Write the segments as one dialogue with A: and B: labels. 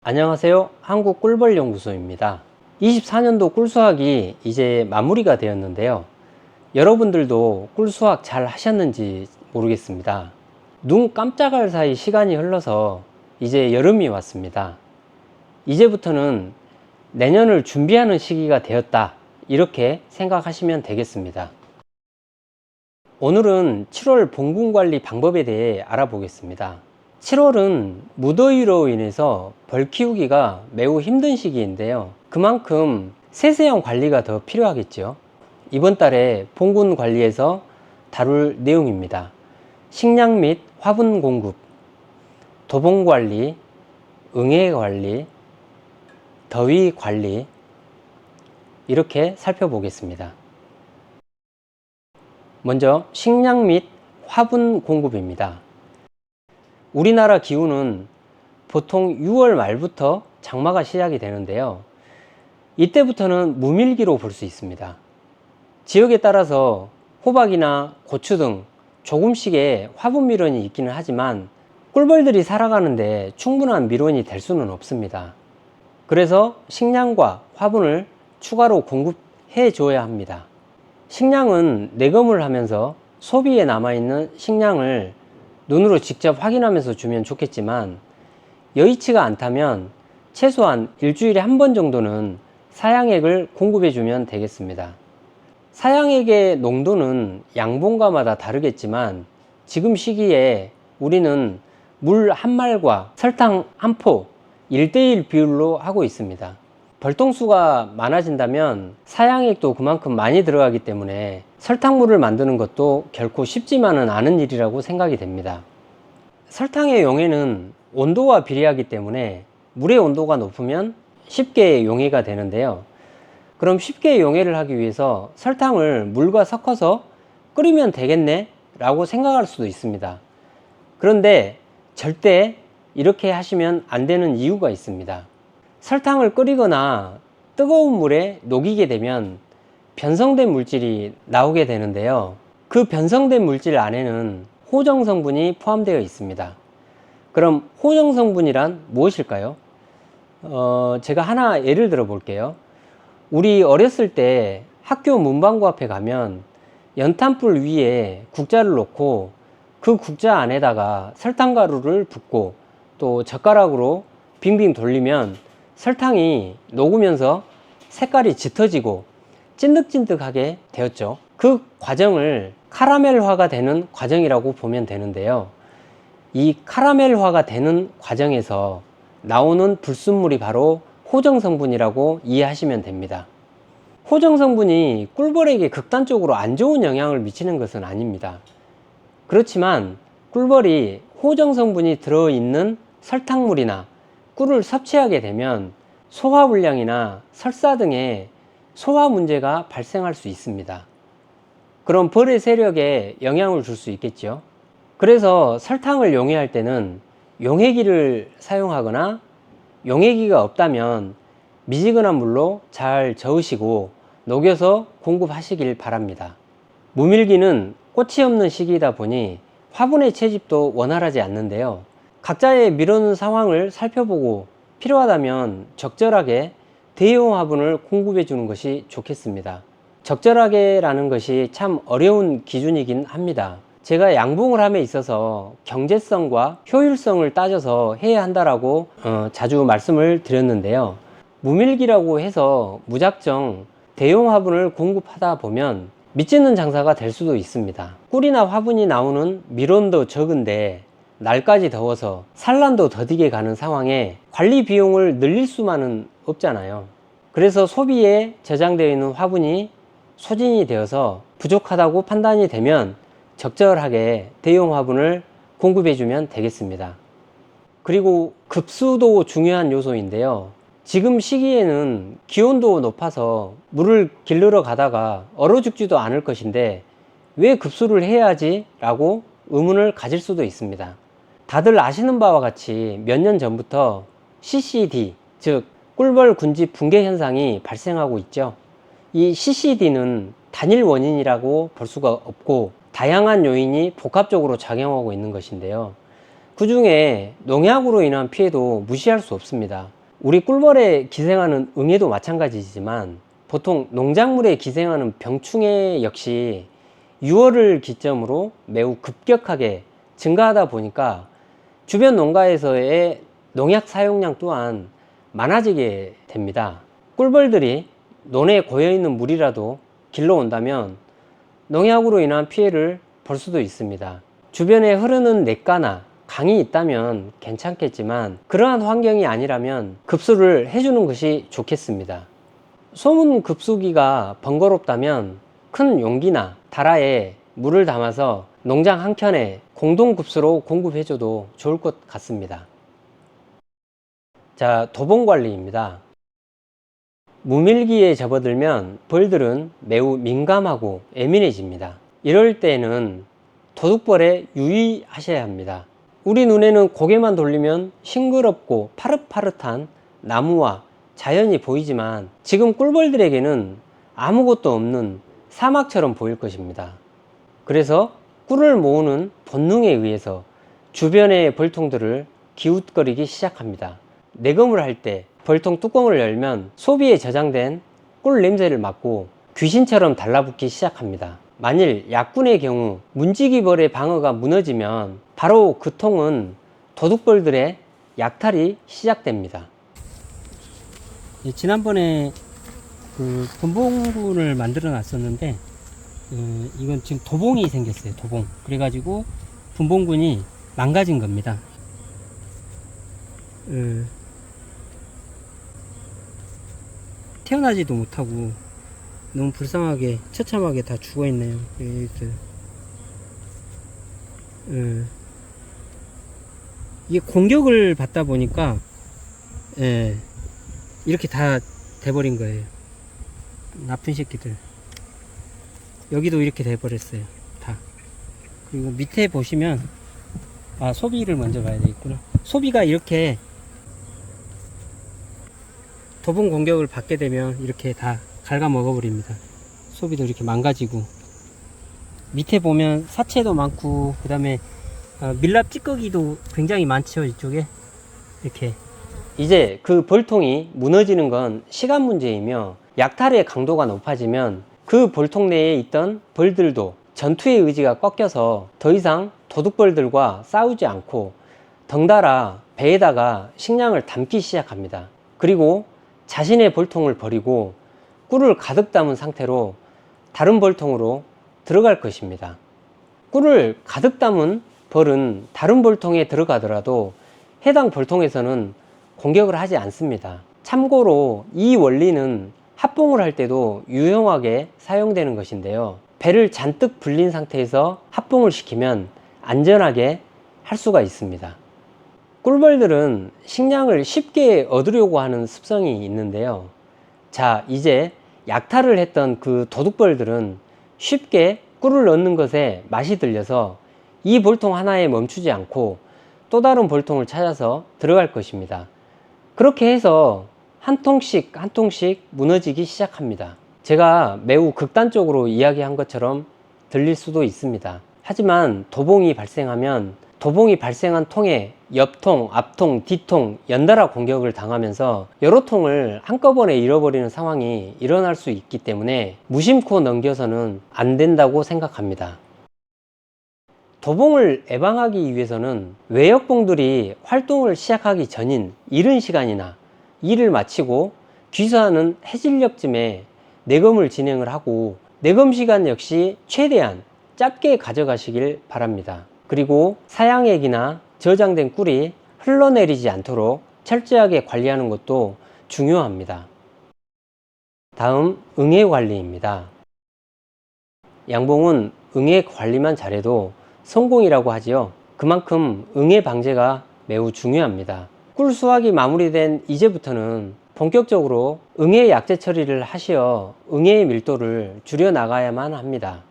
A: 안녕하세요. 한국꿀벌연구소입니다. 24년도 꿀수확이 이제 마무리가 되었는데요. 여러분들도 꿀수확 잘 하셨는지 모르겠습니다. 눈 깜짝할 사이 시간이 흘러서 이제 여름이 왔습니다. 이제부터는 내년을 준비하는 시기가 되었다, 이렇게 생각하시면 되겠습니다. 오늘은 7월 봉분관리 방법에 대해 알아보겠습니다. 7월은 무더위로 인해서 벌 키우기가 매우 힘든 시기인데요. 그만큼 세세한 관리가 더 필요하겠죠. 이번 달에 봉분 관리에서 다룰 내용입니다. 식량 및 화분 공급, 도봉 관리, 응애 관리, 더위 관리, 이렇게 살펴보겠습니다. 먼저 식량 및 화분 공급입니다. 우리나라 기후는 보통 6월 말부터 장마가 시작이 되는데요. 이때부터는 무밀기로 볼 수 있습니다. 지역에 따라서 호박이나 고추 등 조금씩의 화분 밀원이 있기는 하지만 꿀벌들이 살아가는데 충분한 밀원이 될 수는 없습니다. 그래서 식량과 화분을 추가로 공급해 줘야 합니다. 식량은 내검을 하면서 소비에 남아있는 식량을 눈으로 직접 확인하면서 주면 좋겠지만 여의치가 않다면 최소한 일주일에 한 번 정도는 사양액을 공급해 주면 되겠습니다. 사양액의 농도는 양봉가마다 다르겠지만 지금 시기에 우리는 물 한 말과 설탕 한 포 1:1 비율로 하고 있습니다. 벌통수가 많아진다면 사양액도 그만큼 많이 들어가기 때문에 설탕물을 만드는 것도 결코 쉽지만은 않은 일이라고 생각이 됩니다. 설탕의 용해는 온도와 비례하기 때문에 물의 온도가 높으면 쉽게 용해가 되는데요. 그럼 쉽게 용해를 하기 위해서 설탕을 물과 섞어서 끓이면 되겠네 라고 생각할 수도 있습니다. 그런데 절대 이렇게 하시면 안 되는 이유가 있습니다. 설탕을 끓이거나 뜨거운 물에 녹이게 되면 변성된 물질이 나오게 되는데요. 그 변성된 물질 안에는 호정 성분이 포함되어 있습니다. 그럼 호정 성분이란 무엇일까요? 제가 하나 예를 들어 볼게요. 우리 어렸을 때 학교 문방구 앞에 가면 연탄불 위에 국자를 놓고 그 국자 안에다가 설탕가루를 붓고 또 젓가락으로 빙빙 돌리면 설탕이 녹으면서 색깔이 짙어지고 찐득찐득하게 되었죠. 그 과정을 카라멜화가 되는 과정이라고 보면 되는데요. 이 카라멜화가 되는 과정에서 나오는 불순물이 바로 호정 성분이라고 이해하시면 됩니다. 호정 성분이 꿀벌에게 극단적으로 안 좋은 영향을 미치는 것은 아닙니다. 그렇지만 꿀벌이 호정 성분이 들어있는 설탕물이나 꿀을 섭취하게 되면 소화불량이나 설사 등의 소화 문제가 발생할 수 있습니다. 그럼 벌의 세력에 영향을 줄 수 있겠죠. 그래서 설탕을 용해할 때는 용해기를 사용하거나 용해기가 없다면 미지근한 물로 잘 저으시고 녹여서 공급하시길 바랍니다. 무밀기는 꽃이 없는 시기이다 보니 화분의 채집도 원활하지 않는데요. 각자의 밀어놓은 상황을 살펴보고 필요하다면 적절하게 대용 화분을 공급해 주는 것이 좋겠습니다. 적절하게 라는 것이 참 어려운 기준이긴 합니다. 제가 양봉을 함에 있어서 경제성과 효율성을 따져서 해야 한다라고 자주 말씀을 드렸는데요. 무밀기라고 해서 무작정 대용 화분을 공급하다 보면 밑지는 장사가 될 수도 있습니다. 꿀이나 화분이 나오는 밀원도 적은데 날까지 더워서 산란도 더디게 가는 상황에 관리 비용을 늘릴 수만은 없잖아요. 그래서 소비에 저장되어 있는 화분이 소진이 되어서 부족하다고 판단이 되면 적절하게 대용 화분을 공급해 주면 되겠습니다. 그리고 급수도 중요한 요소인데요. 지금 시기에는 기온도 높아서 물을 길르러 가다가 얼어 죽지도 않을 것인데 왜 급수를 해야지? 라고 의문을 가질 수도 있습니다. 다들 아시는 바와 같이 몇 년 전부터 CCD, 즉 꿀벌 군집 붕괴 현상이 발생하고 있죠. 이 CCD는 단일 원인이라고 볼 수가 없고 다양한 요인이 복합적으로 작용하고 있는 것인데요. 그 중에 농약으로 인한 피해도 무시할 수 없습니다. 우리 꿀벌에 기생하는 응애도 마찬가지지만 보통 농작물에 기생하는 병충해 역시 6월을 기점으로 매우 급격하게 증가하다 보니까 주변 농가에서의 농약 사용량 또한 많아지게 됩니다. 꿀벌들이 논에 고여있는 물이라도 길러온다면 농약으로 인한 피해를 볼 수도 있습니다. 주변에 흐르는 냇가나 강이 있다면 괜찮겠지만 그러한 환경이 아니라면 급수를 해주는 것이 좋겠습니다. 소문 급수기가 번거롭다면 큰 용기나 다라에 물을 담아서 농장 한 켠에 공동 급수로 공급해줘도 좋을 것 같습니다. 자, 도봉 관리입니다. 무밀기에 접어들면 벌들은 매우 민감하고 예민해집니다. 이럴 때는 도둑벌에 유의하셔야 합니다. 우리 눈에는 고개만 돌리면 싱그럽고 파릇파릇한 나무와 자연이 보이지만 지금 꿀벌들에게는 아무것도 없는 사막처럼 보일 것입니다. 그래서 꿀을 모으는 본능에 의해서 주변의 벌통들을 기웃거리기 시작합니다. 내검을 할 때 벌통 뚜껑을 열면 소비에 저장된 꿀 냄새를 맡고 귀신처럼 달라붙기 시작합니다. 만일 약군의 경우 문지기벌의 방어가 무너지면 바로 그 통은 도둑벌들의 약탈이 시작됩니다. 지난번에 그 분봉군을 만들어 놨었는데 이건 지금 도봉이 생겼어요. 도봉. 그래가지고 분봉군이 망가진 겁니다. 태어나지도 못하고 너무 불쌍하게 처참하게 다 죽어 있네요. 이게 공격을 받다 보니까 이렇게 다 돼버린 거예요. 나쁜 새끼들. 여기도 이렇게 돼버렸어요. 다. 그리고 밑에 보시면 소비를 먼저 봐야 되겠구나. 소비가 이렇게 도봉 공격을 받게 되면 이렇게 다 갉아먹어 버립니다. 소비도 이렇게 망가지고 밑에 보면 사체도 많고 그 다음에 밀랍 찌꺼기도 굉장히 많죠. 이쪽에 이렇게. 이제 그 벌통이 무너지는 건 시간 문제이며 약탈의 강도가 높아지면 그 벌통 내에 있던 벌들도 전투의 의지가 꺾여서 더 이상 도둑벌들과 싸우지 않고 덩달아 배에다가 식량을 담기 시작합니다. 그리고 자신의 벌통을 버리고 꿀을 가득 담은 상태로 다른 벌통으로 들어갈 것입니다. 꿀을 가득 담은 벌은 다른 벌통에 들어가더라도 해당 벌통에서는 공격을 하지 않습니다. 참고로 이 원리는 합봉을 할 때도 유용하게 사용되는 것인데요. 배를 잔뜩 불린 상태에서 합봉을 시키면 안전하게 할 수가 있습니다. 꿀벌들은 식량을 쉽게 얻으려고 하는 습성이 있는데요. 자, 이제 약탈을 했던 그 도둑벌들은 쉽게 꿀을 얻는 것에 맛이 들려서 이 벌통 하나에 멈추지 않고 또 다른 벌통을 찾아서 들어갈 것입니다. 그렇게 해서 한 통씩 한 통씩 무너지기 시작합니다. 제가 매우 극단적으로 이야기한 것처럼 들릴 수도 있습니다. 하지만 도봉이 발생하면 도봉이 발생한 통에 옆통, 앞통, 뒤통 연달아 공격을 당하면서 여러 통을 한꺼번에 잃어버리는 상황이 일어날 수 있기 때문에 무심코 넘겨서는 안 된다고 생각합니다. 도봉을 예방하기 위해서는 외역봉들이 활동을 시작하기 전인 이른 시간이나 일을 마치고 귀수하는 해질녘쯤에 내검을 진행을 하고 내검 시간 역시 최대한 짧게 가져가시길 바랍니다. 그리고 사양액이나 저장된 꿀이 흘러내리지 않도록 철저하게 관리하는 것도 중요합니다. 다음 응애 관리입니다. 양봉은 응애 관리만 잘해도 성공이라고 하지요. 그만큼 응애 방제가 매우 중요합니다. 꿀 수확이 마무리된 이제부터는 본격적으로 응애 약제 처리를 하시어 응애의 밀도를 줄여 나가야만 합니다.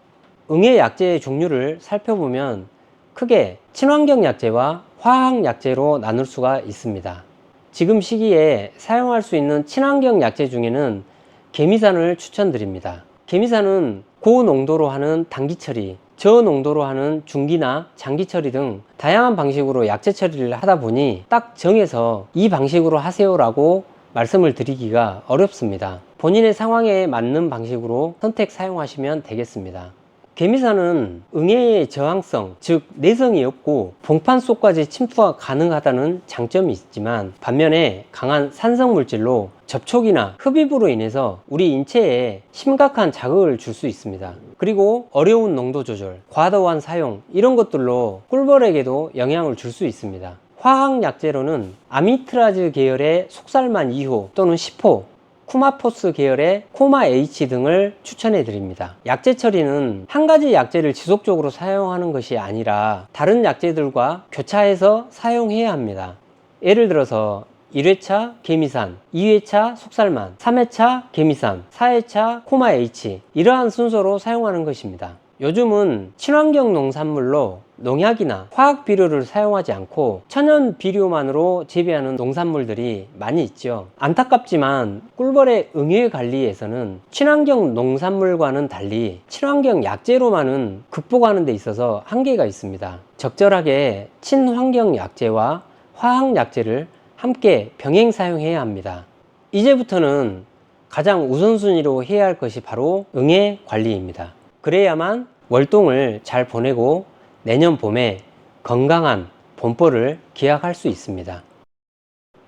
A: 응애 약제의 종류를 살펴보면 크게 친환경 약제와 화학 약제로 나눌 수가 있습니다. 지금 시기에 사용할 수 있는 친환경 약제 중에는 개미산을 추천드립니다. 개미사는 고농도로 하는 단기 처리, 저농도로 하는 중기나 장기 처리 등 다양한 방식으로 약재 처리를 하다 보니 딱 정해서 이 방식으로 하세요라고 말씀을 드리기가 어렵습니다. 본인의 상황에 맞는 방식으로 선택 사용하시면 되겠습니다. 개미사는 응애의 저항성, 즉 내성이 없고 봉판 속까지 침투가 가능하다는 장점이 있지만, 반면에 강한 산성 물질로 접촉이나 흡입으로 인해서 우리 인체에 심각한 자극을 줄 수 있습니다. 그리고 어려운 농도 조절, 과도한 사용, 이런 것들로 꿀벌에게도 영향을 줄 수 있습니다. 화학 약재로는 아미트라즈 계열의 속살만 2호 또는 10호, 쿠마포스 계열의 코마 H 등을 추천해 드립니다. 약재 처리는 한 가지 약재를 지속적으로 사용하는 것이 아니라 다른 약재들과 교차해서 사용해야 합니다. 예를 들어서 1회차 개미산, 2회차 속살만, 3회차 개미산, 4회차 코마 H, 이러한 순서로 사용하는 것입니다. 요즘은 친환경 농산물로 농약이나 화학 비료를 사용하지 않고 천연 비료만으로 재배하는 농산물들이 많이 있죠. 안타깝지만 꿀벌의 응애 관리에서는 친환경 농산물과는 달리 친환경 약재로만은 극복하는 데 있어서 한계가 있습니다. 적절하게 친환경 약재와 화학 약재를 함께 병행 사용해야 합니다. 이제부터는 가장 우선순위로 해야 할 것이 바로 응애 관리입니다. 그래야만 월동을 잘 보내고 내년 봄에 건강한 봄벌을 기약할 수 있습니다.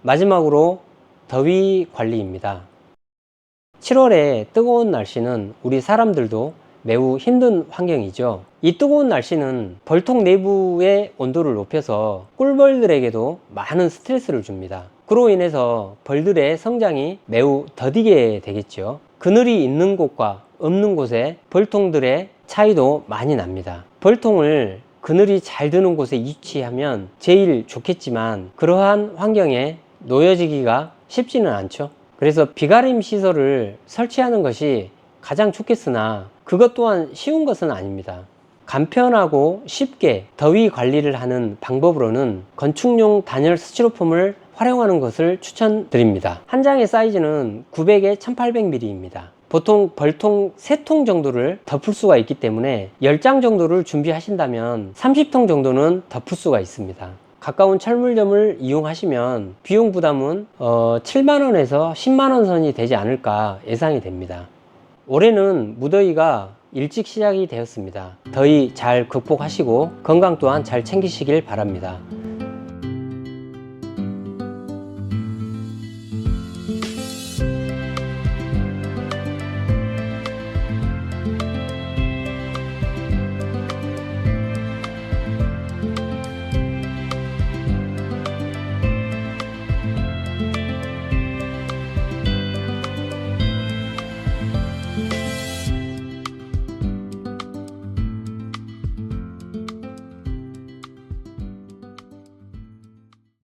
A: 마지막으로 더위 관리입니다. 7월에 뜨거운 날씨는 우리 사람들도 매우 힘든 환경이죠. 이 뜨거운 날씨는 벌통 내부의 온도를 높여서 꿀벌들에게도 많은 스트레스를 줍니다. 그로 인해서 벌들의 성장이 매우 더디게 되겠죠. 그늘이 있는 곳과 없는 곳에 벌통들의 차이도 많이 납니다. 벌통을 그늘이 잘 드는 곳에 위치하면 제일 좋겠지만 그러한 환경에 놓여지기가 쉽지는 않죠. 그래서 비가림 시설을 설치하는 것이 가장 좋겠으나 그것 또한 쉬운 것은 아닙니다. 간편하고 쉽게 더위 관리를 하는 방법으로는 건축용 단열 스티로폼을 활용하는 것을 추천드립니다. 한 장의 사이즈는 900에 1800ml입니다. 보통 벌통 3통 정도를 덮을 수가 있기 때문에 10장 정도를 준비하신다면 30통 정도는 덮을 수가 있습니다. 가까운 철물점을 이용하시면 비용 부담은 7만원에서 10만원 선이 되지 않을까 예상이 됩니다. 올해는 무더위가 일찍 시작이 되었습니다. 더위 잘 극복하시고 건강 또한 잘 챙기시길 바랍니다.